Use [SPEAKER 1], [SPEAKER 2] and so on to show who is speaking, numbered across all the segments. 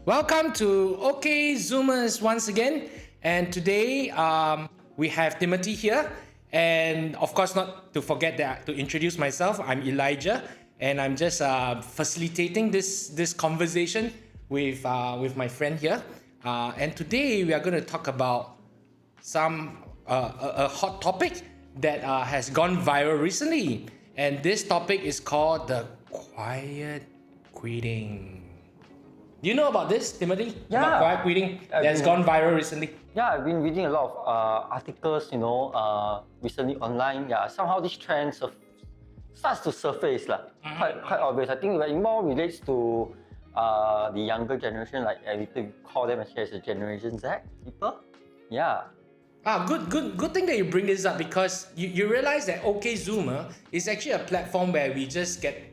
[SPEAKER 1] Welcome to Oakay Zoomers once again, and today we have Timothy here, and of course not to forget that to introduce myself. I'm Elijah, and I'm just facilitating this conversation with my friend here, and today we are going to talk about a hot topic that has gone viral recently, and this topic is called the quiet quitting. Do you know about this, Timothy?
[SPEAKER 2] Yeah.
[SPEAKER 1] About quiet quitting that's gone viral recently?
[SPEAKER 2] Yeah, I've been reading a lot of articles, recently online. Yeah, somehow this trend starts to surface, quite obvious. I think it more relates to the younger generation, like we call them as a Generation Z people. Yeah.
[SPEAKER 1] Good thing that you bring this up, because you realize that OK Zoomer is actually a platform where we just get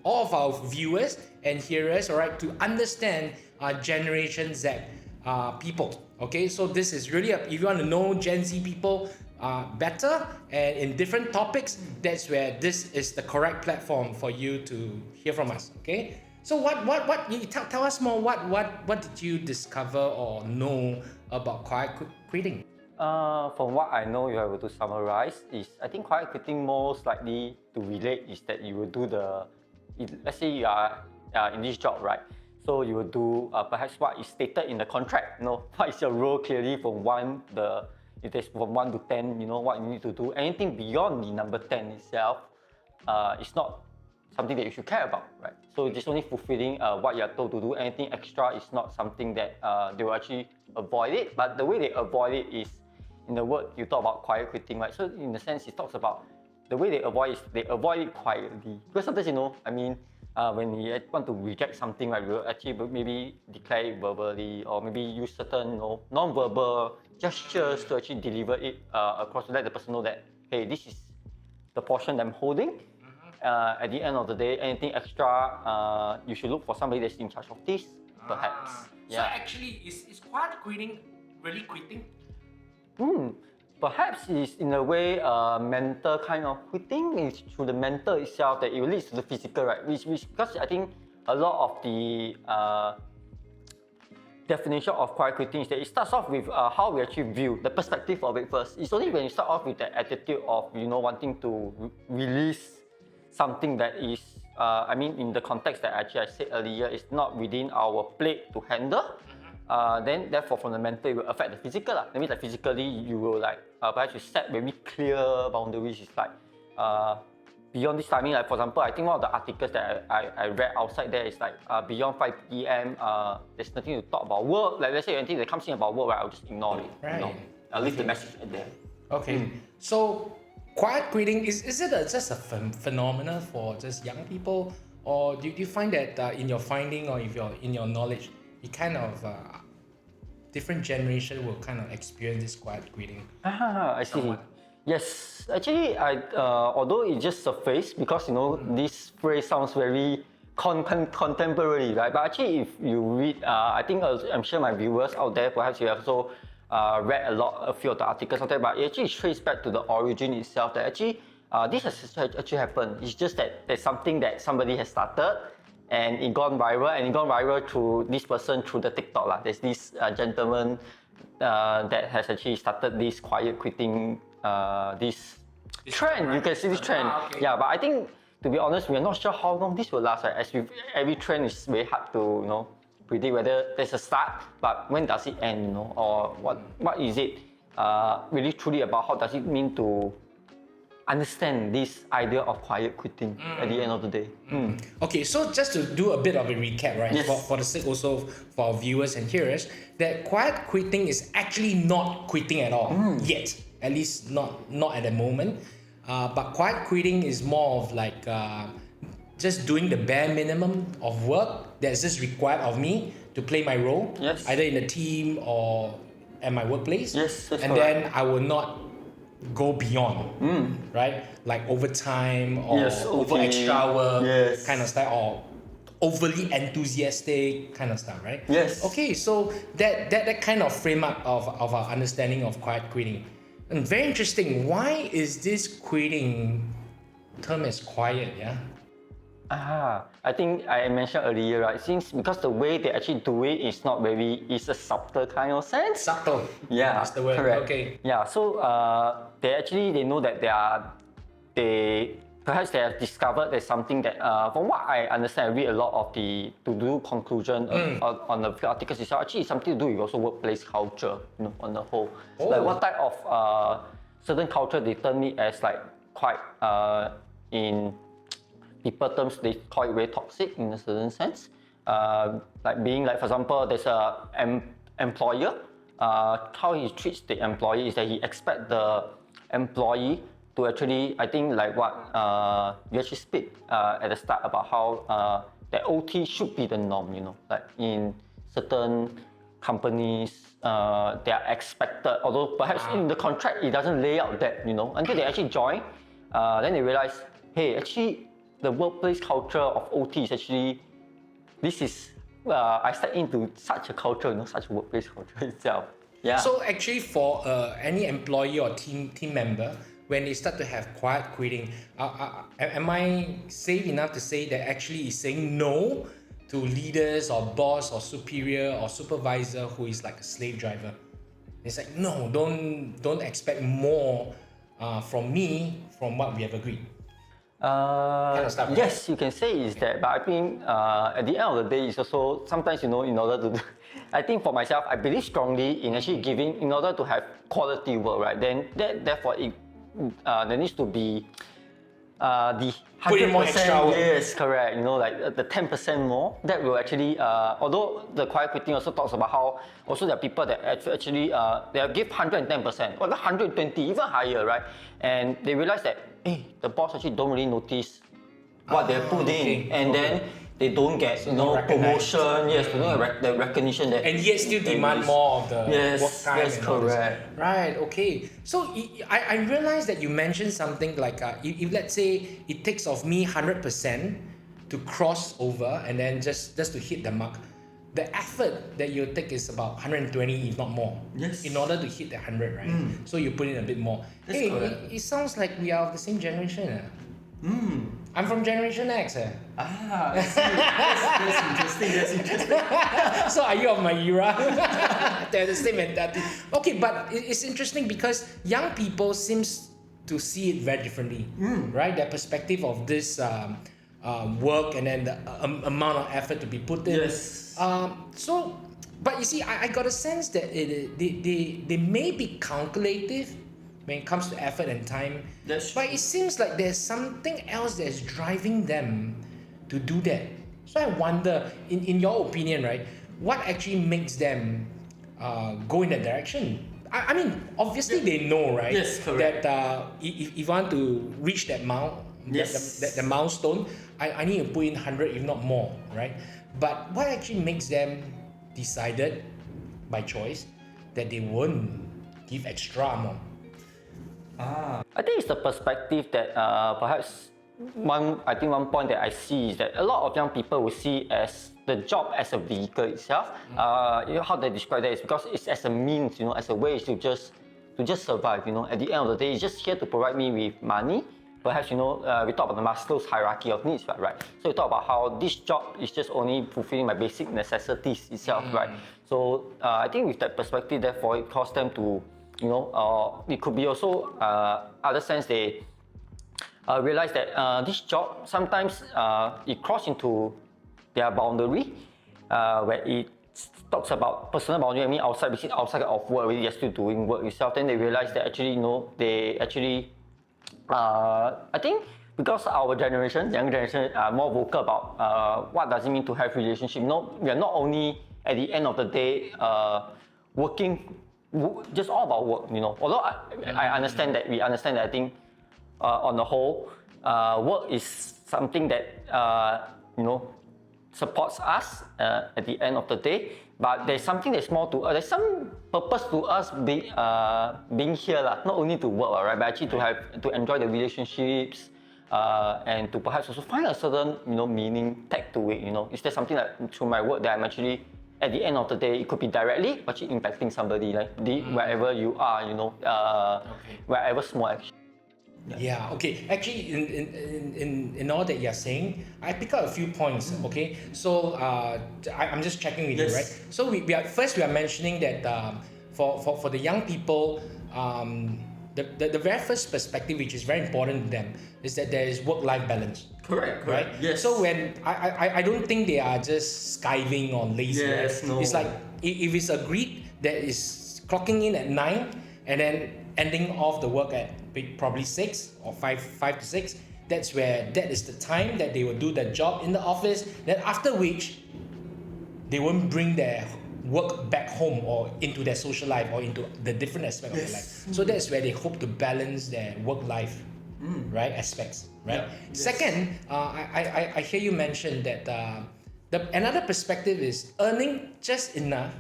[SPEAKER 1] all of our viewers and hearers, all right, to understand Generation Z people. Okay, so this is really if you want to know Gen Z people better and in different topics, that's where this is the correct platform for you to hear from us. Okay, so what you tell us more. What did you discover or know about quiet quitting?
[SPEAKER 2] From what I know, you have to summarize is, I think quiet quitting most likely to relate is that you will do let's say you are in this job, right? So you will do perhaps what is stated in the contract. What is your role clearly if there's from 1 to 10, what you need to do. Anything beyond the number 10 itself is not something that you should care about, right? So just only fulfilling what you are told to do. Anything extra is not something that they will actually avoid it. But the way they avoid it is, in the word you talk about quiet quitting, right? So in a sense, it talks about the way they avoid it quietly. Because sometimes, when you want to reject something, right, we'll actually maybe declare it verbally, or maybe use certain non-verbal gestures to actually deliver it across to let the person know that, hey, this is the portion that I'm holding. At the end of the day, anything extra, you should look for somebody that's in charge of this, perhaps.
[SPEAKER 1] So actually, is quiet quitting really quitting?
[SPEAKER 2] Perhaps it's in a way mental kind of quitting. It's through the mental itself that it leads to the physical, right? Because I think a lot of the definition of quiet quitting is that it starts off with how we actually view the perspective of it first. It's only when you start off with the attitude of wanting to release something that is in the context that actually I said earlier, it's not within our plate to handle. Then therefore from the mental it will affect the physical. That means physically you will perhaps you set very clear boundaries. It's beyond this timing, for example, I think one of the articles that I read outside there is beyond 5 p.m. There's nothing to talk about work. Let's say anything that comes in about work, right, I'll just ignore it.
[SPEAKER 1] Right.
[SPEAKER 2] I'll leave the message at there.
[SPEAKER 1] Okay. So quiet quitting, is it just a phenomenon for just young people, or do you find that in your finding or if in your knowledge, you kind of different generation will kind of experience this quiet quitting?
[SPEAKER 2] I see. Somewhat. Yes, actually, although it just surfaced because this phrase sounds very contemporary, right? But actually, if you read, I'm sure my viewers out there, perhaps you have also read a few of the articles out there, but it actually traces back to the origin itself. That actually, this has actually happened. It's just that there's something that somebody has started, and it gone viral through this person through the TikTok. There's this gentleman that has actually started this quiet quitting, this trend. You can see this trend.
[SPEAKER 1] Okay.
[SPEAKER 2] Yeah, but I think, to be honest, we're not sure how long this will last. Right? As with every trend, is very hard to predict whether there's a start, but when does it end? Or what is it really truly about? How does it mean to understand this idea of quiet quitting at the end of the day?
[SPEAKER 1] Okay, so just to do a bit of a recap, right?
[SPEAKER 2] Yes.
[SPEAKER 1] For the sake also for our viewers and hearers, that quiet quitting is actually not quitting at all yet. At least not at the moment. But quiet quitting is more of just doing the bare minimum of work that's just required of me to play my role, either in a team or at my workplace.
[SPEAKER 2] Yes, that's
[SPEAKER 1] and
[SPEAKER 2] correct.
[SPEAKER 1] then I will not go beyond, right? Like overtime or over extra hour kind of stuff, or overly enthusiastic kind of stuff, right?
[SPEAKER 2] Yes.
[SPEAKER 1] Okay, so that kind of frame up of our understanding of quiet quitting. And very interesting. Why is this quitting term as quiet? Yeah.
[SPEAKER 2] I think I mentioned earlier, right? Since because the way they actually do it is not very, it's a subtle kind of sense.
[SPEAKER 1] Subtle.
[SPEAKER 2] Yeah,
[SPEAKER 1] That's the word.
[SPEAKER 2] correct.
[SPEAKER 1] Okay.
[SPEAKER 2] Yeah, so they know that they perhaps they have discovered there's something that from what I understand, I read a lot of the to do conclusion on the articles itself. Actually, it's something to do with also workplace culture, on the whole.
[SPEAKER 1] Oh.
[SPEAKER 2] Like what type of certain culture they term it as like quite in people terms, they call it very toxic in a certain sense. Like being like, for example, there's a employer, how he treats the employee is that he expects the employee to actually, I think like what you actually speak at the start about how that OT should be the norm, like in certain companies, they are expected, although perhaps in the contract it doesn't lay out that, until they actually join, then they realize, hey, actually, the workplace culture of OT is actually, this is, I step into such a culture, such a workplace culture itself. Yeah.
[SPEAKER 1] So actually, for any employee or team member, when they start to have quiet quitting, am I safe enough to say that actually is saying no to leaders or boss or superior or supervisor who is like a slave driver? It's like, no, don't expect more from me from what we have agreed. Kind of stuff, right?
[SPEAKER 2] Yes, you can say is that, but I think at the end of the day, it's also sometimes in order to, I think for myself, I believe strongly in actually giving in order to have quality work, right? Then therefore there needs to be the 100%.
[SPEAKER 1] Put in more extra work.
[SPEAKER 2] Yes, correct. Like the 10% more. That will actually, although the quiet quitting also talks about how also there are people that actually they give 110%, or 120, even higher, right? And they realize that, hey, the boss actually don't really notice what they put in, and then they don't get promotion. Yes, they don't get the recognition that.
[SPEAKER 1] And yet still demand more of the work time.
[SPEAKER 2] Yes,
[SPEAKER 1] and all this.
[SPEAKER 2] correct.
[SPEAKER 1] Right. Okay. So I realized that you mentioned something like if let's say it takes of me 100% to cross over and then just to hit the mark, the effort that you take is about 120, if not more.
[SPEAKER 2] Yes.
[SPEAKER 1] In order to hit the 100, right? So you put in a bit more.
[SPEAKER 2] That's
[SPEAKER 1] hey,
[SPEAKER 2] correct.
[SPEAKER 1] it sounds like we are of the same generation. I'm from Generation X.
[SPEAKER 2] I see. That's interesting.
[SPEAKER 1] So are you of my era? They're the same mentality. Okay, but it's interesting because young people seems to see it very differently, right? Their perspective of this work and then the amount of effort to be put in.
[SPEAKER 2] Yes.
[SPEAKER 1] So, but you see, I got a sense that they may be calculative when it comes to effort and time. But it seems like there's something else that's driving them to do that. So I wonder, in your opinion, right, what actually makes them go in that direction? I mean, obviously they know, right?
[SPEAKER 2] Yes, correct.
[SPEAKER 1] That if you want to reach that the milestone, I need to put in 100, if not more, right? But what actually makes them decided by choice that they won't give extra more?
[SPEAKER 2] I think it's the perspective that perhaps one point that I see is that a lot of young people will see as the job as a vehicle itself. How they describe that is because it's as a means, as a way to just survive. At the end of the day, it's just here to provide me with money. Perhaps we talk about the Maslow's hierarchy of needs, right? So we talk about how this job is just only fulfilling my basic necessities itself, right? So I think with that perspective, therefore, it caused them to, it could be also other sense they realize that this job sometimes it crosses into their boundary, where it talks about personal boundary. I mean, outside of work, really, they're still doing work itself. Then they realize that actually, they actually. I think because our generation, young generation, are more vocal about what does it mean to have relationship. We are not only at the end of the day working, just all about work. Although I understand that I think on the whole, work is something that supports us at the end of the day. But there's something that's more to there's some purpose to us being here, not only to work, right? But actually to enjoy the relationships and to perhaps also find a certain meaning tag to it. Is there something that through my work that I'm actually at the end of the day, it could be directly actually impacting somebody, like wherever you are, wherever small action.
[SPEAKER 1] Yeah. Okay. Actually, in all that you're saying, I pick up a few points. Okay. So I'm just checking with you, right? So we are mentioning that for the young people, the very first perspective, which is very important to them, is that there is work-life balance.
[SPEAKER 3] Correct.
[SPEAKER 1] Right.
[SPEAKER 3] Yes.
[SPEAKER 1] So when I don't think they are just skiving or lazy.
[SPEAKER 3] Yes,
[SPEAKER 1] right?
[SPEAKER 3] no.
[SPEAKER 1] It's like if it's agreed that is clocking in at 9 and then ending off the work at probably 6 or 5 to 6. That is the time that they will do their job in the office. Then after which, they won't bring their work back home or into their social life or into the different aspect of their life. So that's where they hope to balance their work life, right, aspects, right?
[SPEAKER 3] Yeah. Yes.
[SPEAKER 1] Second, I hear you mention that another perspective is earning just enough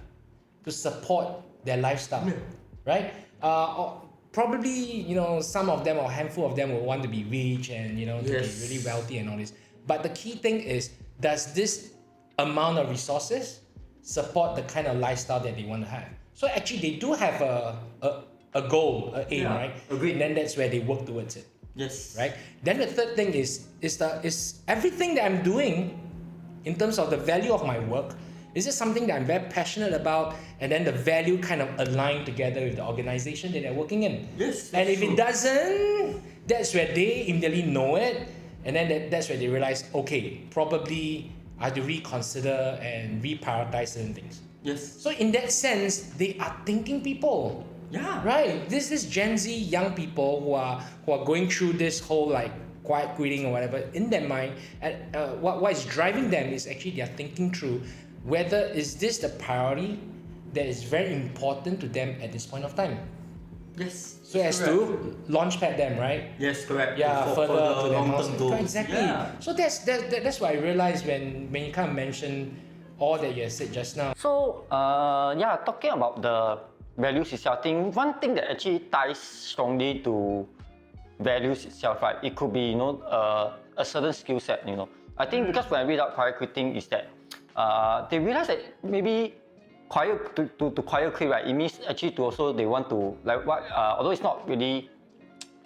[SPEAKER 1] to support their lifestyle, right? Probably, some of them or a handful of them will want to be rich and, to be really wealthy and all this. But the key thing is, does this amount of resources support the kind of lifestyle that they want to have? So actually, they do have a goal, an aim, right?
[SPEAKER 3] Agreed.
[SPEAKER 1] And then that's where they work towards it.
[SPEAKER 3] Yes.
[SPEAKER 1] Right? Then the third thing is everything that I'm doing in terms of the value of my work, is it something that I'm very passionate about, and then the value kind of align together with the organization that they're working in?
[SPEAKER 3] Yes.
[SPEAKER 1] And if
[SPEAKER 3] true.
[SPEAKER 1] it doesn't, that's where they immediately know it, and then that's where they realize, okay, probably I have to reconsider and reprioritize certain things.
[SPEAKER 3] Yes.
[SPEAKER 1] So in that sense, they are thinking people.
[SPEAKER 3] Yeah.
[SPEAKER 1] Right. This is Gen Z young people who are going through this whole like quiet quitting or whatever in their mind. And what is driving them is actually they're thinking through whether is this the priority that is very important to them at this point of time.
[SPEAKER 3] Yes.
[SPEAKER 1] So as to launchpad them, right?
[SPEAKER 3] Yes, correct.
[SPEAKER 1] Yeah,
[SPEAKER 3] for
[SPEAKER 1] further to their
[SPEAKER 3] long-term
[SPEAKER 1] milestone.
[SPEAKER 3] goals.
[SPEAKER 1] Exactly.
[SPEAKER 3] Yeah.
[SPEAKER 1] So that's what I realized when you kind of mentioned all that you have said just now.
[SPEAKER 2] So, talking about the values itself, I think one thing that actually ties strongly to values itself, right? It could be, a certain skill set, I think because when I read out quiet quitting is that they realize that maybe to quiet quit, right? It means actually to also they want to although it's not really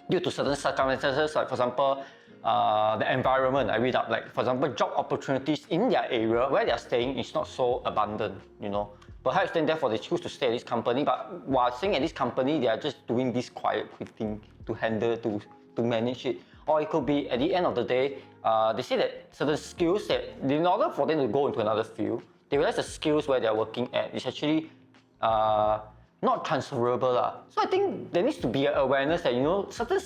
[SPEAKER 2] due to certain circumstances, like for example, the environment. I read up, like for example, job opportunities in their area where they are staying is not so abundant. Perhaps then therefore they choose to stay at this company. But while staying at this company, they are just doing this quiet quitting to handle to manage it. Or it could be at the end of the day, they say that certain skills that in order for them to go into another field, they realize the skills where they are working at is actually not transferable. So I think there needs to be an awareness that certain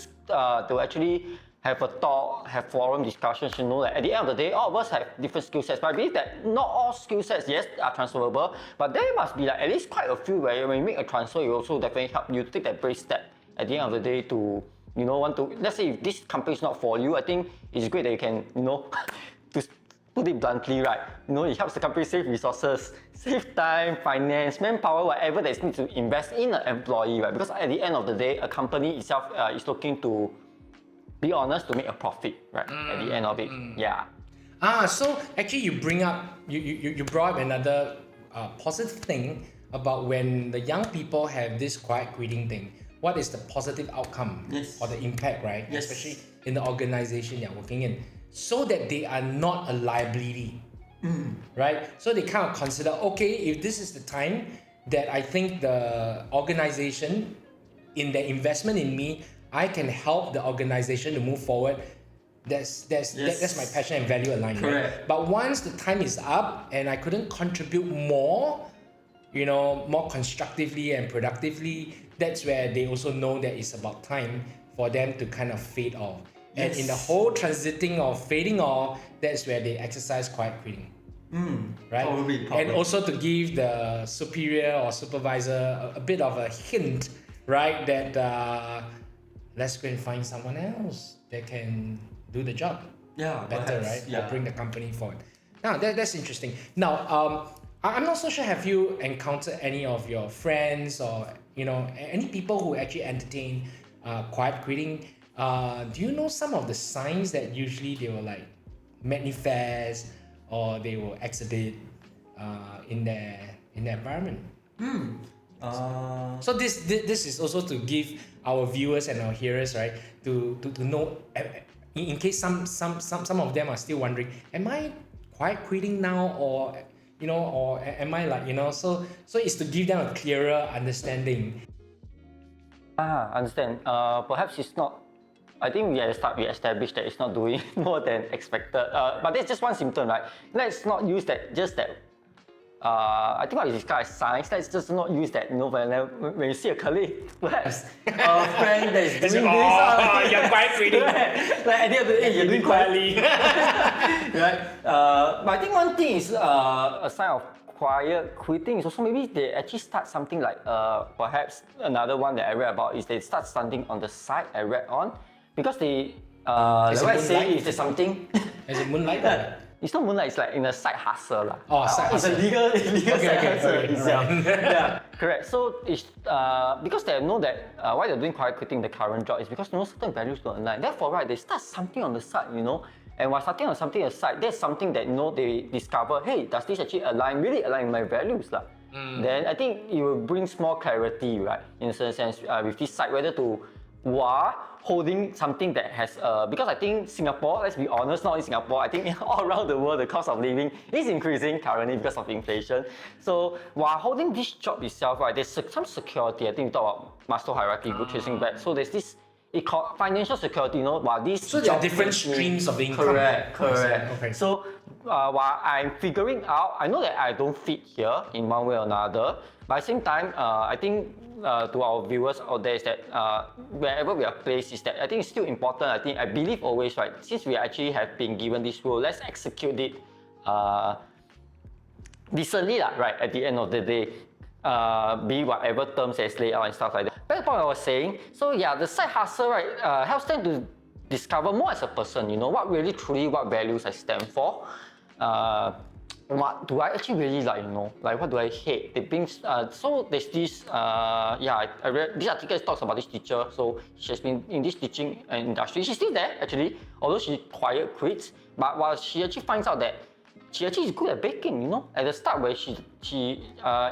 [SPEAKER 2] to actually have a talk, have forum discussions, that at the end of the day, all of us have different skill sets. But I believe that not all skill sets, yes, are transferable, but there must be at least quite a few where when you make a transfer, it also definitely help you take that brave step at the end of the day to, want to, let's say if this company is not for you, I think it's great that you can, to put it bluntly, right? It helps the company save resources, save time, finance, manpower, whatever that is need to invest in an employee, right? Because at the end of the day, a company itself is looking to be honest to make a profit, right? At the end of it, yeah.
[SPEAKER 1] So actually you brought up another positive thing about when the young people have this quiet quitting thing. What is the positive outcome or the impact, right?
[SPEAKER 3] Yes.
[SPEAKER 1] Especially in the organization you're working in, so that they are not a liability, right? So they kind of consider, okay, if this is the time that I think the organization in their investment in me, I can help the organization to move forward. That's my passion and value alignment.
[SPEAKER 3] Correct.
[SPEAKER 1] But once the time is up and I couldn't contribute more, more constructively and productively, that's where they also know that it's about time for them to kind of fade off. And in the whole transiting of fading off, that's where they exercise quiet quitting. Right?
[SPEAKER 3] Probably.
[SPEAKER 1] And also to give the superior or supervisor a bit of a hint, right? That let's go and find someone else that can do the job better,
[SPEAKER 3] perhaps,
[SPEAKER 1] right?
[SPEAKER 3] yeah.
[SPEAKER 1] Or bring the company forward. Now that's interesting. Now, I'm not so sure. Have you encountered any of your friends or any people who actually entertain quiet quitting? Do you know some of the signs that usually they will like manifest or they will exhibit in their environment? So this is also to give our viewers and our hearers, right, to know, in case some of them are still wondering, am I quiet quitting now, or or am I like, so it's to give them a clearer understanding.
[SPEAKER 2] Understand. Perhaps it's not. I think we at the start we established that it's not doing more than expected. But that's just one symptom, right? Let's not use that. Just that. I think what is described as signs. Let's just not use that. When you see a colleague, perhaps a friend that is doing this.
[SPEAKER 1] You're quiet quitting.
[SPEAKER 2] Like at the end of the day, you're doing quietly. Right. But I think one thing is a sign of quiet quitting is also maybe they actually start something like perhaps another one that I read about is they start something on the side I read on because they like what I say is there something.
[SPEAKER 1] Is it moonlight?
[SPEAKER 2] It's not moonlight, it's like in a side hustle.
[SPEAKER 1] Side hustle.
[SPEAKER 2] It's a legal side hustle itself.
[SPEAKER 1] Right.
[SPEAKER 2] Yeah, correct. So it's because they know that why they're doing quiet quitting the current job is because certain values don't align. Therefore, right, they start something on the side, and while starting on something aside, there's something that they discover, hey, does this actually really align with my values? Then I think it will bring more clarity, right? In a certain sense, with this side, whether to holding something that has because I think Singapore, let's be honest, not in Singapore, I think all around the world the cost of living is increasing currently because of inflation. So while holding this job itself, right, there's some security. I think we talk about Maslow hierarchy, good chasing back. So there's this financial security, while this
[SPEAKER 1] so there are different streams of income.
[SPEAKER 2] Correct.
[SPEAKER 1] Okay.
[SPEAKER 2] So while I'm figuring out, I know that I don't fit here in one way or another, but at the same time, I think to our viewers out there is that wherever we are placed is that I think it's still important. I believe always, right, since we actually have been given this role, let's execute it decently, right, at the end of the day. Be whatever terms that's laid out and stuff like that. Back to the point I was saying, so yeah, the side hustle, right, helps them to discover more as a person, what values I stand for. What do I actually really like, like what do I hate? It brings, so there's this, I read, this article talks about this teacher, so she has been in this teaching industry, she's still there actually, although she quiet quits, but while she actually finds out that she actually is good at baking, at the start where she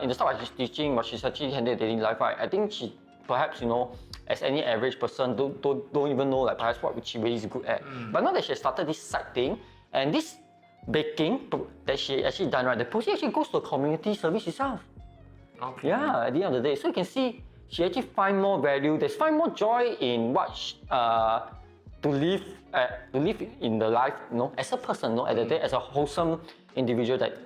[SPEAKER 2] in the start while she's teaching, but she's actually handling daily life, right, I think she perhaps, as any average person, don't even know like perhaps what she really is good at. But now that she has started this side thing, and this baking that she actually done, right, the proceeds actually goes to community service itself.
[SPEAKER 1] Okay.
[SPEAKER 2] Yeah, at the end of the day. So you can see she actually find more value, find more joy in what to live in the life, as a person, at the day, as a wholesome individual that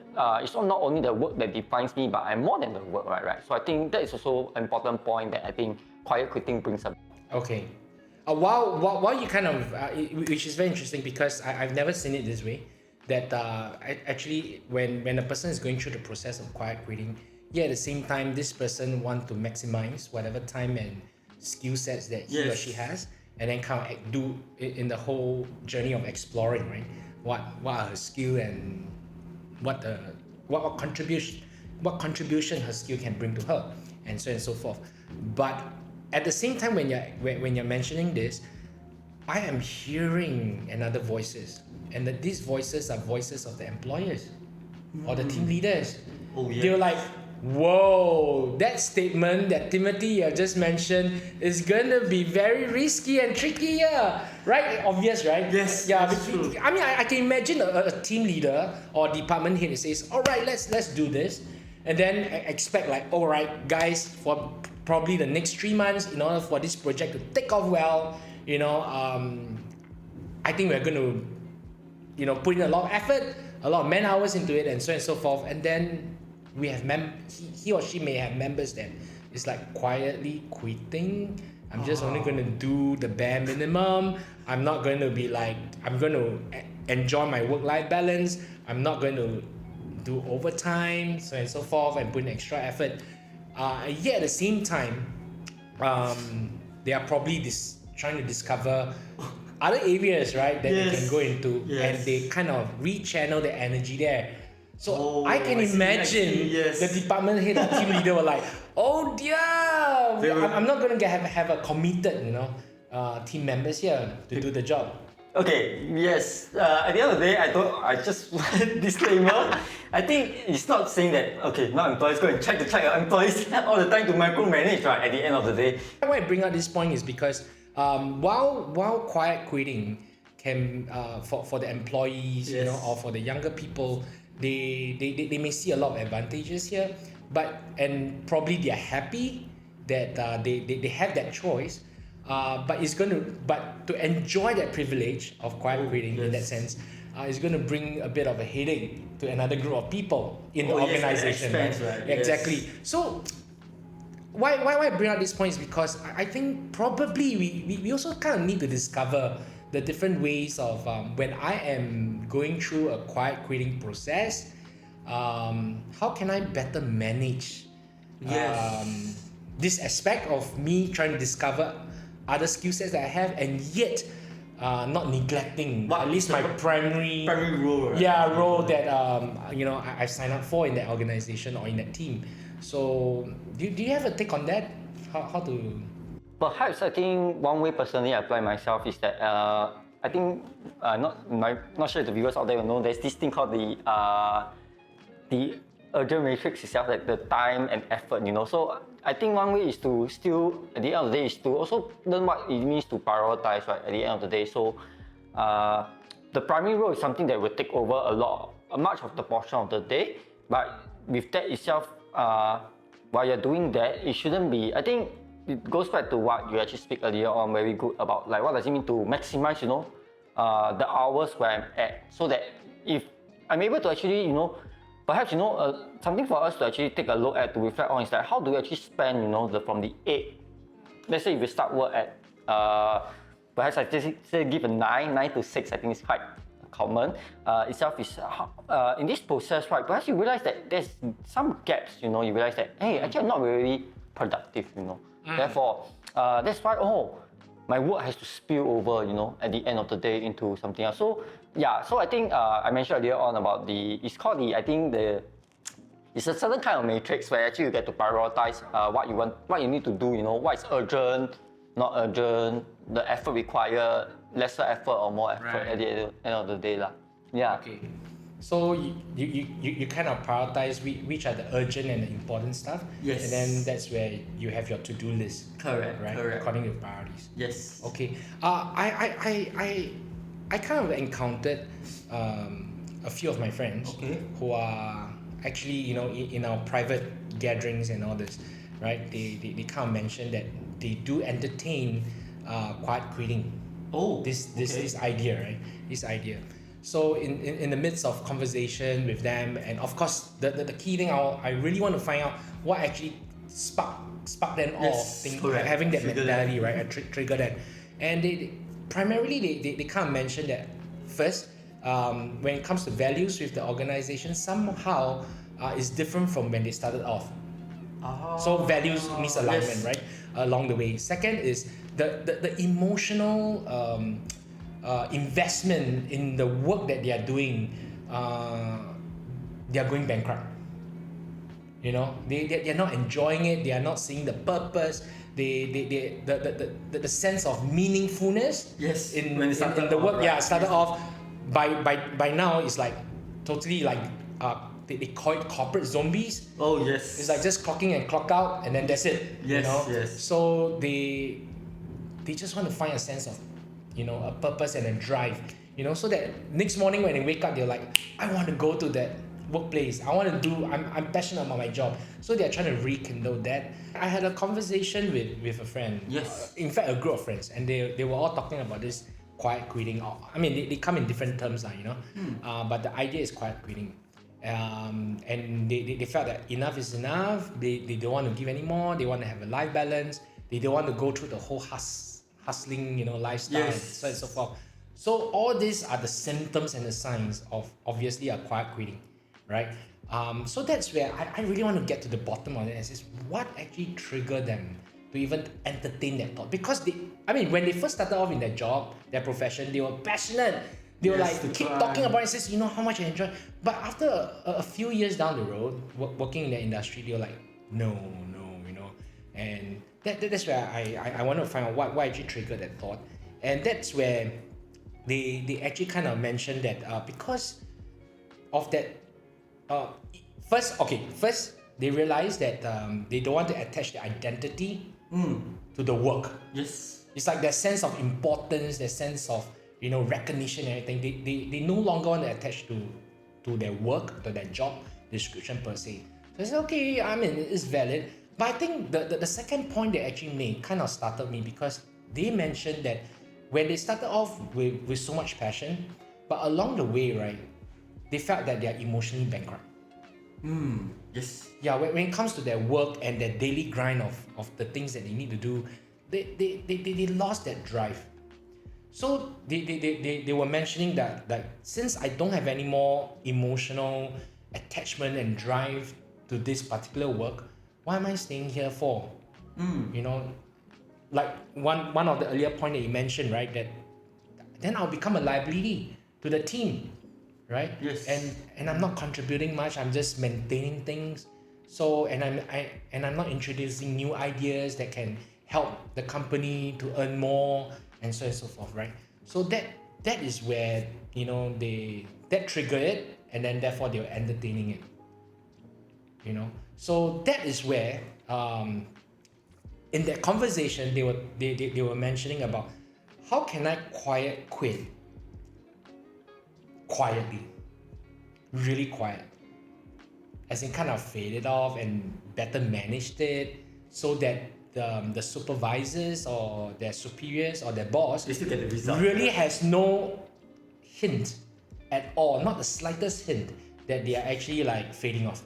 [SPEAKER 2] it's not only the work that defines me, but I'm more than the work, right? So I think that is also an important point that I think quiet quitting brings up.
[SPEAKER 1] Okay. While you kind of, which is very interesting because I've never seen it this way, that actually when a person is going through the process of quiet quitting, at the same time, this person wants to maximize whatever time and skill sets that he or she has, and then kind of do in the whole journey of exploring, right? What are her skill and what contribution her skill can bring to her, and so on and so forth. But at the same time, when you're mentioning this, I am hearing another voices, and that these voices are voices of the employers or the team leaders.
[SPEAKER 3] Oh, yes.
[SPEAKER 1] They're like, whoa, that statement that Timothy you just mentioned is gonna be very risky and tricky, right? Obvious, right?
[SPEAKER 3] Yes,
[SPEAKER 1] Yeah,
[SPEAKER 3] that's true.
[SPEAKER 1] I mean, I can imagine a team leader or department head that says, all right, let's do this, and then expect like, all right, guys, for probably the next 3 months, in order for this project to take off well, I think we're going to, put in a lot of effort, a lot of man hours into it, and so on and so forth. And then we have he or she may have members that is like quietly quitting. I'm just only going to do the bare minimum. I'm not going to be like, I'm going to enjoy my work-life balance. I'm not going to do overtime, so on and so forth, and put in extra effort. Yet at the same time, they are probably trying to discover other areas, right, that they can go into, and they kind of rechannel their energy there. So I can imagine the department head or team leader were like, oh dear, I'm not going to have a committed, team members here to do the job.
[SPEAKER 2] Okay, yes. At the end of the day, I just disclaimer. I think it's not saying that okay, now employees go and check your employees all the time to micromanage, right? At the end of the day.
[SPEAKER 1] Why I bring up this point is because while quiet quitting can for the employees, you know, or for the younger people, they may see a lot of advantages here, and probably they are happy that they have that choice. But to enjoy that privilege of quiet quitting in that sense, it's going to bring a bit of a headache to another group of people in the organization.
[SPEAKER 2] Yes, right?
[SPEAKER 1] Exactly.
[SPEAKER 2] Yes.
[SPEAKER 1] So why I bring up this point is because I think probably we also kind of need to discover the different ways of when I am going through a quiet quitting process, how can I better manage this aspect of me trying to discover other skill sets that I have, and yet not neglecting at least my primary
[SPEAKER 2] role, right?
[SPEAKER 1] role that I signed up for in that organization or in that team. So do you have a take on that? How to?
[SPEAKER 2] Perhaps I think one way personally I apply myself is that I think not sure if the viewers out there will know there's this thing called the urgent matrix itself, like the time and effort, you know. So I think one way is to still, at the end of the day, is to also learn what it means to prioritize, right, at the end of the day. So the primary role is something that will take over much of the portion of the day. But with that itself, while you're doing that, it shouldn't be, I think it goes back to what you actually speak earlier on, very good, about like what does it mean to maximize, you know, the hours where I'm at, so that if I'm able to actually, you know, perhaps, you know, something for us to actually take a look at, to reflect on, is that how do we actually spend, you know, from the 8, let's say if you start work at, perhaps I just say give a 9 to 6, I think it's quite common, itself is, in this process, right, perhaps you realize that there's some gaps, you know, you realize that, hey, actually I'm not really productive, you know. Therefore, that's why, my work has to spill over, you know, at the end of the day into something else. So yeah, so I think I mentioned earlier on about it's called it's a certain kind of matrix where actually you get to prioritize what you need to do, you know, what is urgent, not urgent, the effort required, lesser effort or more effort at the end of the day lah. Yeah.
[SPEAKER 1] Okay. So you kind of prioritize which are the urgent and the important stuff.
[SPEAKER 2] Yes.
[SPEAKER 1] And then that's where you have your to-do list.
[SPEAKER 2] Correct.
[SPEAKER 1] Right.
[SPEAKER 2] Correct.
[SPEAKER 1] According to priorities.
[SPEAKER 2] Yes.
[SPEAKER 1] Okay. I kind of encountered a few of my friends who are actually, you know, in our private gatherings and all this, right? They kind of mentioned that they do entertain quiet quitting. This idea, right? This idea. So in the midst of conversation with them, and of course the key thing I really want to find out what actually spark them off, having that mentality, right? Trigger that, and they kind of mentioned that first, when it comes to values with the organization, somehow is different from when they started off. So values misalignment, right? Along the way. Second is the emotional investment in the work that they are doing. They are going bankrupt. You know, they're not enjoying it. They are not seeing the purpose. The sense of meaningfulness in the work. Started off by now it's like totally like they call it corporate zombies. It's like just clocking and clock out, and then that's it. So they just want to find a sense of, you know, a purpose and a drive, you know, so that next morning when they wake up, they're like, I want to go to that workplace. I'm passionate about my job. So they're trying to rekindle that. I had a conversation with a friend. In fact, a group of friends, and they were all talking about this quiet quitting. I mean, they come in different terms, you know, but the idea is quiet quitting. And they felt that enough is enough. They don't want to give anymore. They want to have a life balance. They don't want to go through the whole hustling, you know, lifestyle, and so on and so forth. So all these are the symptoms and the signs of obviously a quiet quitting, right? So that's where I really want to get to the bottom of it, and is what actually triggered them to even entertain that thought. Because when they first started off in their job, their profession, they were passionate. They were like, keep talking about it, says, you know, how much I enjoy. But after a few years down the road, working in the industry, they were like, no, you know. And that's where I want to find out what actually triggered that thought. And that's where they actually kind of mentioned that because of that, first they realized that they don't want to attach their identity to the work.
[SPEAKER 3] Yes.
[SPEAKER 1] It's like that sense of importance, that sense of recognition and everything. They no longer want to attach to their work, to their job description per se. So it's okay, I mean it's valid. But I think the second point they actually made kind of startled me because they mentioned that when they started off with so much passion, but along the way, right, they felt that they are emotionally bankrupt.
[SPEAKER 3] Yes.
[SPEAKER 1] Yeah, when it comes to their work and their daily grind of the things that they need to do, they lost that drive. So they were mentioning that, like, since I don't have any more emotional attachment and drive to this particular work, why am I staying here for? Like one of the earlier point that you mentioned, right, that then I'll become a liability to the team, right?
[SPEAKER 3] Yes.
[SPEAKER 1] And I'm not contributing much. I'm just maintaining things. So and I'm not introducing new ideas that can help the company to earn more and so on and so forth, right? So that is where that triggered it, and then therefore they were entertaining it. So that is where in that conversation they were mentioning about how can I quit quietly, really quiet, as in kind of faded off and better managed it so that the supervisors or their superiors or their boss
[SPEAKER 3] They still get the result.
[SPEAKER 1] really has no hint at all, not the slightest hint that they are actually like fading off,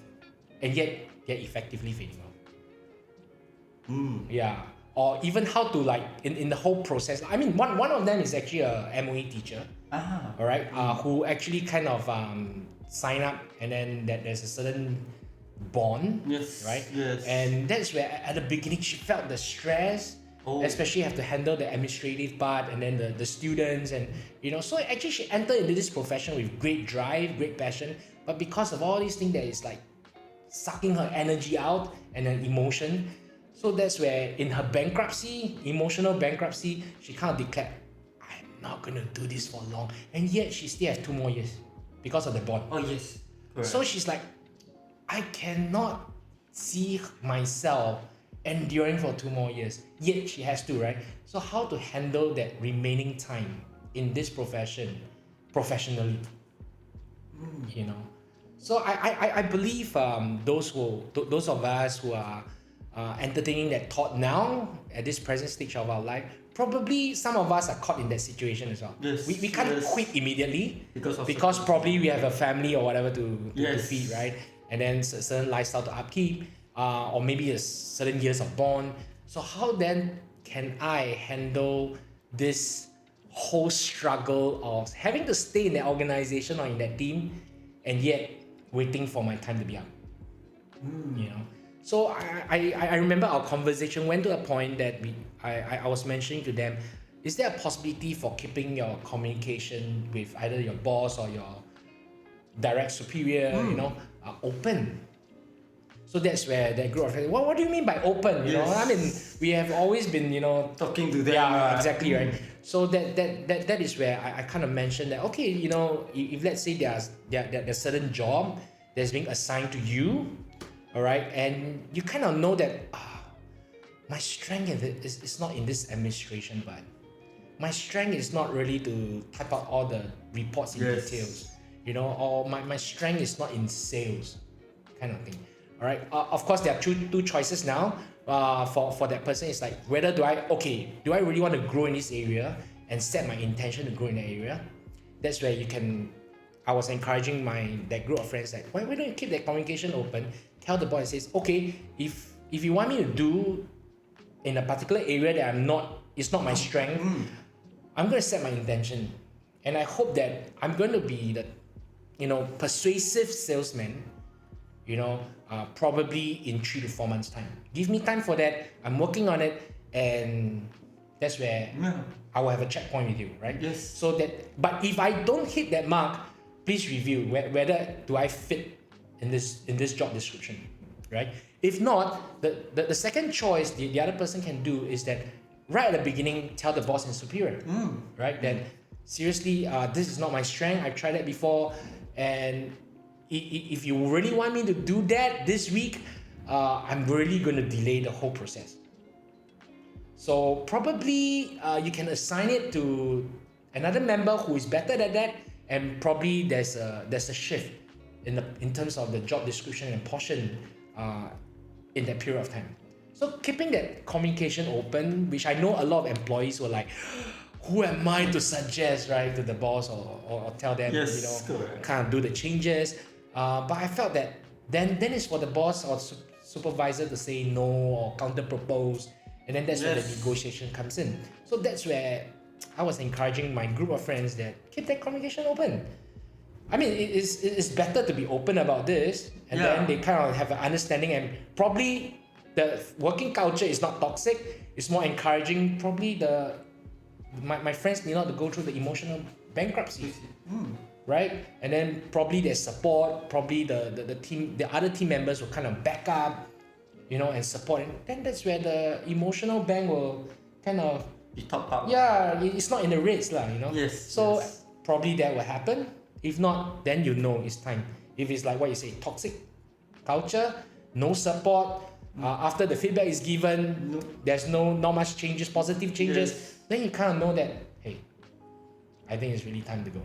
[SPEAKER 1] and yet they're effectively fading off. Yeah, or even how to like in the whole process. I mean, one of them is actually a MOE teacher, all right, who actually kind of sign up, and then there's a certain bond,
[SPEAKER 3] Yes.
[SPEAKER 1] right?
[SPEAKER 3] Yes.
[SPEAKER 1] And that's where at the beginning she felt the stress, especially have to handle the administrative part and then the students, and so actually she entered into this profession with great drive, great passion, but because of all these things that is like sucking her energy out and her emotion, so that's where in her emotional bankruptcy, she kind of declared, I'm not gonna do this for long, and yet she still has 2 more years because of the bond.
[SPEAKER 3] Oh yes. Correct.
[SPEAKER 1] So she's like, I cannot see myself enduring for 2 more years, yet she has to, right? So how to handle that remaining time in this profession professionally, So I believe those of us who are entertaining that thought now at this present stage of our life, probably some of us are caught in that situation as well.
[SPEAKER 3] Yes,
[SPEAKER 1] We can't
[SPEAKER 3] yes.
[SPEAKER 1] quit immediately
[SPEAKER 3] Because
[SPEAKER 1] probably we have a family or whatever to
[SPEAKER 3] Yes.
[SPEAKER 1] feed, right? And then certain lifestyle to upkeep, or maybe a certain years of bond. So how then can I handle this whole struggle of having to stay in that organization or in that team, and yet waiting for my time to be up? So I remember our conversation went to a point that I was mentioning to them, is there a possibility for keeping your communication with either your boss or your direct superior, open? So that's where that group of friends, what do you mean by open?
[SPEAKER 3] Yes.
[SPEAKER 1] I mean, we have always been,
[SPEAKER 3] talking to them.
[SPEAKER 1] yeah, exactly, right. So that is where I kind of mentioned that, okay, if let's say there's a certain job that's being assigned to you, all right, and you kind of know that my strength is not in this administration, but my strength is not really to type out all the reports in
[SPEAKER 3] Yes.
[SPEAKER 1] details, or my strength is not in sales, kind of thing. All right. Of course, there are two choices now. For that person, it's like whether do I really want to grow in this area and set my intention to grow in that area. That's where you can. I was encouraging that group of friends that why don't you keep that communication open? Tell the boss, says, okay, if you want me to do in a particular area that it's not my strength, I'm going to set my intention, and I hope that I'm going to be the persuasive salesman, probably in 3 to 4 months time. Give me time for that. I'm working on it, and that's where I will have a checkpoint with you, right?
[SPEAKER 3] Yes.
[SPEAKER 1] So but if I don't hit that mark, please review whether do I fit in this job description, right? If not, the second choice the other person can do is that right at the beginning tell the boss and superior, right? That seriously, this is not my strength. I've tried that before, and if you really want me to do that this week, I'm really gonna delay the whole process. So probably you can assign it to another member who is better at that, and probably there's a shift in terms of the job description and portion in that period of time. So keeping that communication open, which I know a lot of employees were like, who am I to suggest, right, to the boss or tell them,
[SPEAKER 3] Yes, correct.
[SPEAKER 1] kind of do the changes. But I felt that then it's for the boss or supervisor to say no or counter propose, and then that's where the negotiation comes in. So that's where I was encouraging my group of friends that keep that communication open. I mean, it's better to be open about this, and then they kind of have an understanding, and probably the working culture is not toxic. It's more encouraging. Probably my friends need not to go through the emotional bankruptcy, right? And then probably there's support. Probably the other team members will kind of back up, and support. And then that's where the emotional bank will kind of
[SPEAKER 3] Be top up.
[SPEAKER 1] yeah, it's not in the rates lah,
[SPEAKER 3] Yes,
[SPEAKER 1] So
[SPEAKER 3] yes.
[SPEAKER 1] probably that will happen. If not, then it's time. If it's like what you say, toxic culture, no support. After the feedback is given, there's not much changes, positive changes. Then you kind of know that, hey, I think it's really time to go,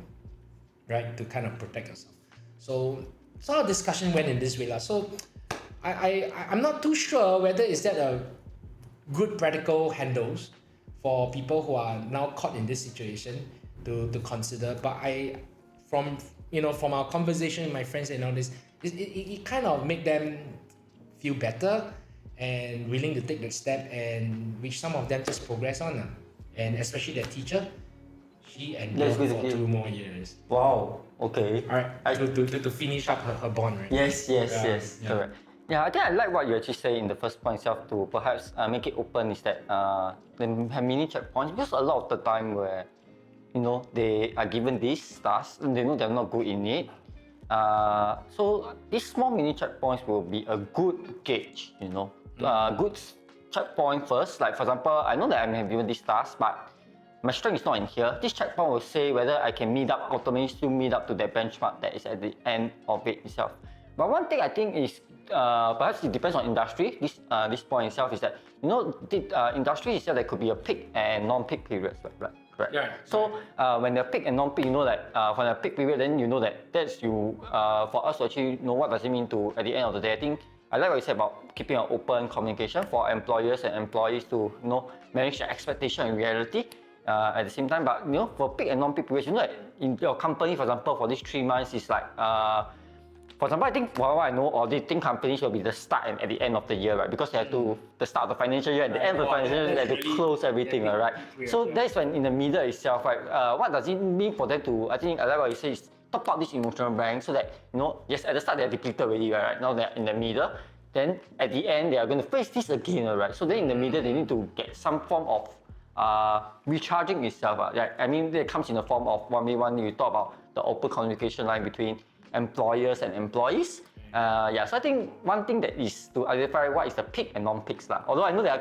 [SPEAKER 1] right? To kind of protect yourself. So our discussion went in this way lah. So I'm not too sure whether is that a good practical handles for people who are now caught in this situation to consider. But from our conversation with my friends and all this, it kind of make them feel better and willing to take the step, and which some of them just progress on. And especially their teacher, she endured for 2 more years.
[SPEAKER 2] Wow. Okay.
[SPEAKER 1] Alright, to finish up her bond, right?
[SPEAKER 2] Yes.
[SPEAKER 1] Yeah.
[SPEAKER 2] Correct. Yeah, I think I like what you actually say in the first point itself to perhaps make it open is that they have mini checkpoints, because a lot of the time where they are given these tasks and they know they're not good in it. So these small mini checkpoints will be a good gauge, good checkpoint first. Like for example, I know that I'm given this task, but my strength is not in here. This checkpoint will say whether I can automatically still meet up to that benchmark that is at the end of it itself. But one thing I think is perhaps it depends on industry. This point itself is that industry itself there could be a peak and non-peak periods, right? Correct.
[SPEAKER 1] Yeah.
[SPEAKER 2] So when they're peak and non-peak, for the peak period, then that's for us to actually know what does it mean to at the end of the day. I think I like what you said about keeping an open communication for employers and employees to manage their expectation and reality at the same time. But for peak and non-peak periods, that in your company, for example, for these 3 months is like. For example, I think for what I know, auditing companies will be the start and at the end of the year, right? Because they have to the start of the financial year, at the end of the financial year, they have to close everything, right? So that's when in the middle itself, right? What does it mean for them to? I think I like what you say is top up this emotional bank so that yes, at the start they're depleted already, right? Now they're in the middle. Then at the end they are going to face this again, right? So then in the middle they need to get some form of recharging itself. Right? I mean, it comes in the form of 1v1. You talk about the open communication line between employers and employees. So I think one thing that is to identify what is the peak and non-peaks. Although I know there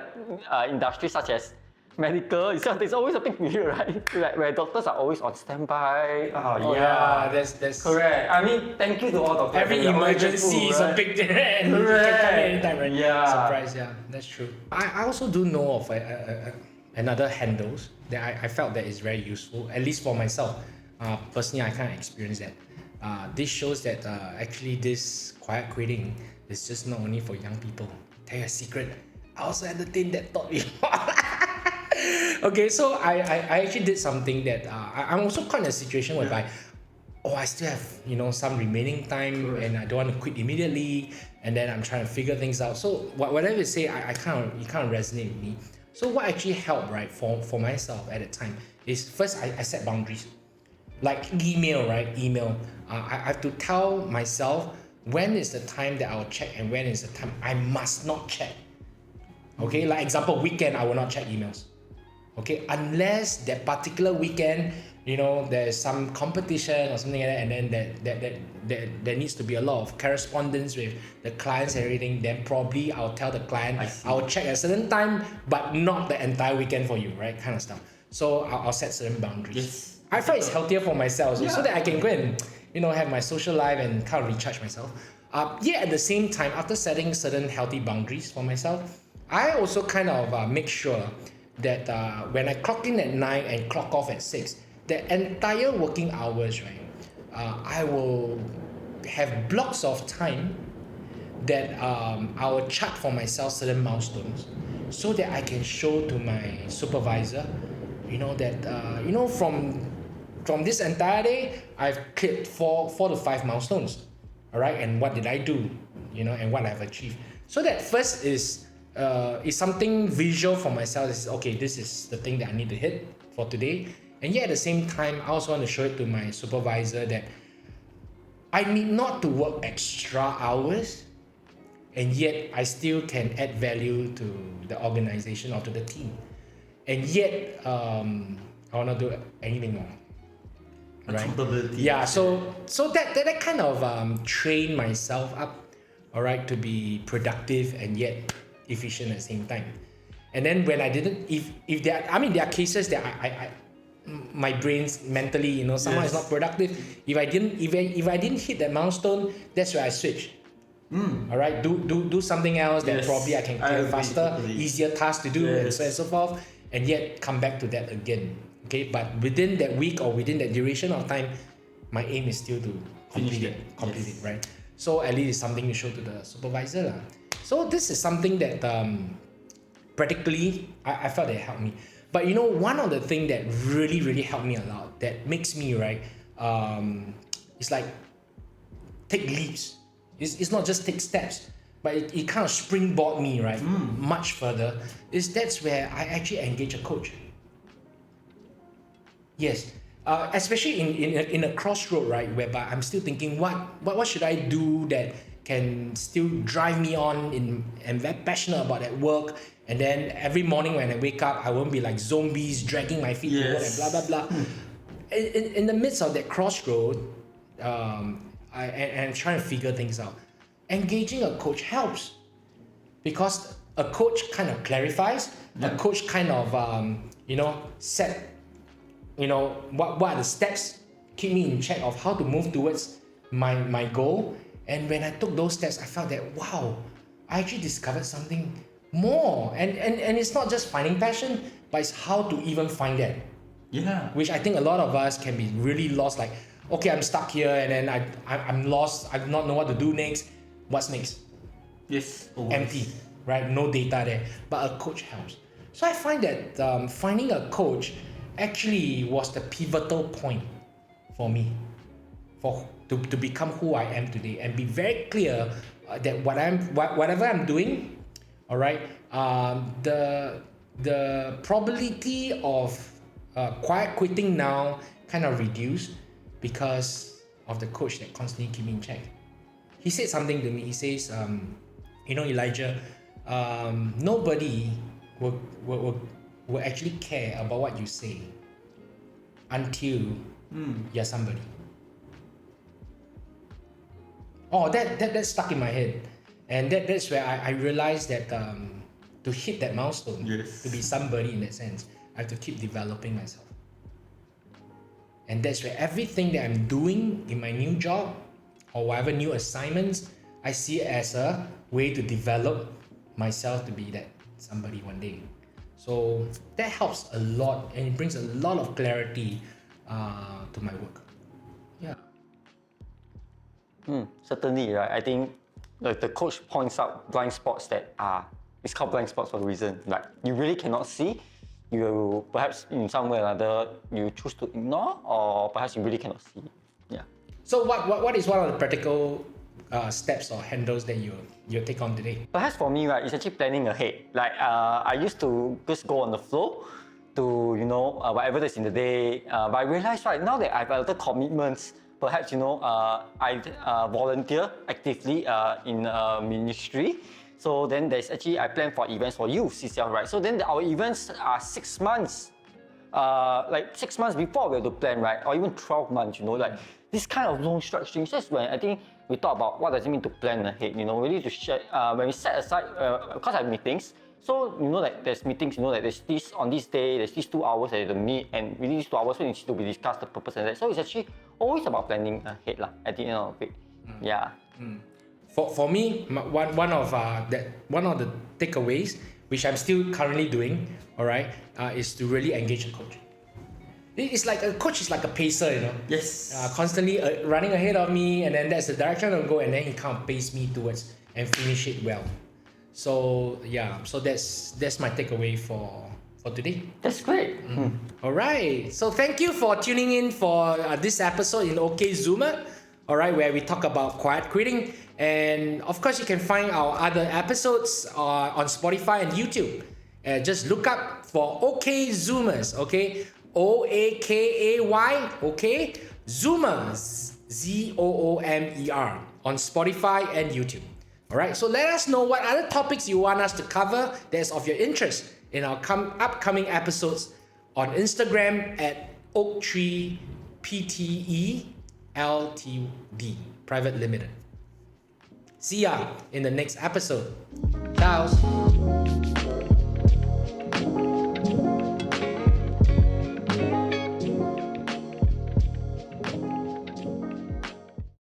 [SPEAKER 2] are industries such as medical itself, there's always a peak period, right? Like where doctors are always on standby.
[SPEAKER 1] That's
[SPEAKER 2] correct. I mean, thank you to all doctors.
[SPEAKER 1] Every emergency is a big deal, and you can come anytime, right?
[SPEAKER 2] Yeah.
[SPEAKER 1] Surprise, yeah, that's true. I also do know of another handles that I felt that is very useful, at least for myself. Personally, I can't experience that. This shows that actually this quiet quitting is just not only for young people. Tell you a secret, I also entertained that thought before. Okay, so I actually did something that I'm also caught in a situation whereby I still have some remaining time and I don't want to quit immediately, and then I'm trying to figure things out. So whatever you say, it kind of resonate with me. So what actually helped, right, for myself at the time is first I set boundaries. Like email, right? Email. I have to tell myself when is the time that I will check and when is the time I must not check. Okay, like example, weekend I will not check emails. Okay, unless that particular weekend, there's some competition or something like that, and then there needs to be a lot of correspondence with the clients and everything, then probably I'll tell the client I'll check at a certain time, but not the entire weekend for you, right? Kind of stuff. So I'll set certain boundaries.
[SPEAKER 3] Yes.
[SPEAKER 1] I find it's healthier for myself so that I can go and have my social life and kind of recharge myself. Yet at the same time, after setting certain healthy boundaries for myself, I also kind of make sure that when I clock in at 9 and clock off at 6, the entire working hours, right, I will have blocks of time that I will chart for myself certain milestones so that I can show to my supervisor, that from this entire day, I've cleared four to five milestones, all right, and what did I do, and what I've achieved. So that first is something visual for myself. Is okay, this is the thing that I need to hit for today, and yet at the same time, I also want to show it to my supervisor that I need not to work extra hours, and yet I still can add value to the organization or to the team, and yet I want to do anything more. Right?
[SPEAKER 3] Accountability.
[SPEAKER 1] Yeah. So that kind of train myself up, all right, to be productive and yet efficient at the same time. And then when I didn't, if there are cases that I my brain's mentally, someone is not productive. If I didn't hit that milestone, that's where I switch. All right, do something else that probably I can clear faster, easier task to do, and so on and so forth, and yet come back to that again. Okay, but within that week or within that duration of time, my aim is still to complete it, right? So at least it's something you show to the supervisor lah. So this is something that practically I felt that it helped me. But one of the things that really, really helped me a lot, that makes me, right, it's like take leaps. It's not just take steps, but it kind of springboard me, right, much further, that's where I actually engage a coach. Yes, especially in a crossroad, right, whereby I'm still thinking, what should I do that can still drive me on and very passionate about that work, and then every morning when I wake up, I won't be like zombies dragging my feet to work and blah blah blah. In the midst of that crossroad, and trying to figure things out, engaging a coach helps, because a coach kind of clarifies, a coach kind of set what are the steps, keep me in check of how to move towards my goal. And when I took those steps, I felt that wow, I actually discovered something more, and it's not just finding passion, but it's how to even find that.
[SPEAKER 3] Yeah.
[SPEAKER 1] Which I think a lot of us can be really lost, like, okay, I'm stuck here and then I'm lost, I do not know what to do next. What's next?
[SPEAKER 3] Yes. Always.
[SPEAKER 1] Empty, right? No data there. But a coach helps. So I find that finding a coach actually was the pivotal point for me to become who I am today, and be very clear that whatever I'm doing, all right, the probability of quiet quitting now kind of reduced because of the coach that constantly keep me in check. He said something to me. He says, Elijah, nobody will actually care about what you say until you're somebody. Oh, that stuck in my head, and that's where I realized that to hit that milestone, to be somebody in that sense, I have to keep developing myself. And that's where everything that I'm doing in my new job or whatever new assignments, I see it as a way to develop myself to be that somebody one day. So that helps a lot, and it brings a lot of clarity to my work. Yeah.
[SPEAKER 2] Certainly, right? I think the coach points out blind spots that it's called blind spots for a reason. Like, you really cannot see. You perhaps in some way or another you choose to ignore, or perhaps you really cannot see. Yeah.
[SPEAKER 1] So what is one of the practical steps or handles that you take on today?
[SPEAKER 2] Perhaps for me, right, it's actually planning ahead. Like I used to just go on the flow to whatever that's in the day. But I realized right now that I have other commitments. Perhaps I volunteer actively in ministry. So then there's actually I plan for events for youth itself, right? So then our events are 6 months. Like 6 months before we have to plan, right? Or even 12 months, like this kind of long stretch things. That's when I think we talk about what does it mean to plan ahead, really to share, when we set aside, because I have meetings, So you know, like there's meetings, you know, like there's this on this day, there's these 2 hours that you have to meet, and within these 2 hours, we need to be discussed the purpose and that. So it's actually always about planning ahead, lah. At the end of it, yeah.
[SPEAKER 1] For me, one of the takeaways, which I'm still currently doing, all right, is to really engage a coach. It's like a coach is like a pacer, you know.
[SPEAKER 3] Yes.
[SPEAKER 1] Constantly running ahead of me, and then that's the direction I'll go, and then he can't pace me towards and finish it well. So yeah, so that's my takeaway for today.
[SPEAKER 2] That's great.
[SPEAKER 1] All right. So thank you for tuning in for this episode in Oakay Zoomer. All right, where we talk about quiet quitting, and of course you can find our other episodes on Spotify and YouTube. Just look up for Oakay Zoomers. Okay, Oakay. Okay, Zoomers. Zoomer on Spotify and YouTube. All right, so let us know what other topics you want us to cover that's of your interest in our upcoming episodes on Instagram at Oaktree PTE Ltd Private Limited. See ya in the next episode. Ciao.